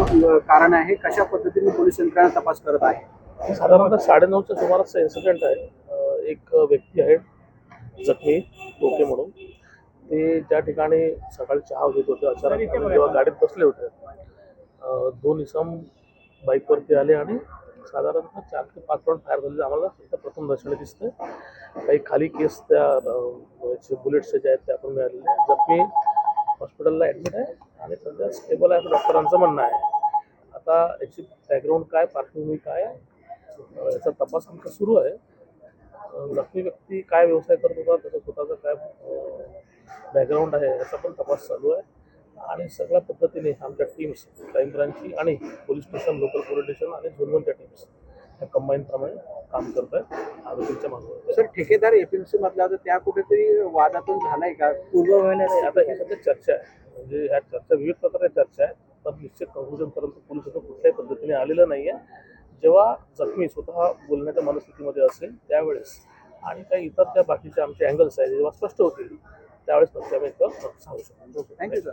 कारण आहे, कशा पद्धतीने पोलीस यंत्रणा तपास करत आहे? साधारणतः 9:30च्या सुमारासचा इन्सिडेंट आहे. एक व्यक्ती आहे जखमी टोके म्हणून. ते ज्या ठिकाणी सकाळी चहा घेत होते, अचानक जेव्हा गाडीत बसले होते, दोन इसम बाईकवरती आले आणि साधारणतः 4 ते 5 राऊंड फायर झालेले आम्हाला फक्त प्रथम दर्शनी दिसतं. काही खाली केस त्या बुलेट्सचे जे आहेत ते आपण मिळालेले आहे. जखमी हॉस्पिटलला ॲडमिट आहे आणि सध्या स्टेबल आहे असं डॉक्टरांचं म्हणणं आहे. आता याची बॅकग्राऊंड काय, पार्श्वभूमी काय, याचा तपास आमचा सुरू आहे. जखमी व्यक्ती काय व्यवसाय करत होता, त्याचा स्वतःचा काय बॅकग्राऊंड आहे याचा पण तपास चालू आहे. आणि सगळ्या पद्धतीने आमच्या टीम्स, क्राईम ब्रांचची आणि police station, local police station आणि झोन 1च्या टीम्स या कंबाईनप्रमाणे काम करत आहेत आरोपींच्या मागे. सर, ठेकेदार एपीएमसी मधला तर त्या कुठेतरी वादातून झालाय का? पूर्व आता ही सध्या चर्चा आहे, म्हणजे ह्या चर्चा विविध प्रकारे चर्चा आहे, पण निश्चित कन्क्लुजनपर्यंत पोलीस कुठल्याही पद्धतीने आलेलं नाही आहे. जेव्हा जखमी स्वतः बोलण्याच्या मनस्थितीमध्ये असेल त्यावेळेस आणि काही इतर त्या बाकीचे आमचे अँगल्स आहेत जेव्हा स्पष्ट होतील त्यावेळेस नक्की आम्ही सांगू शकतो. Thank you sir.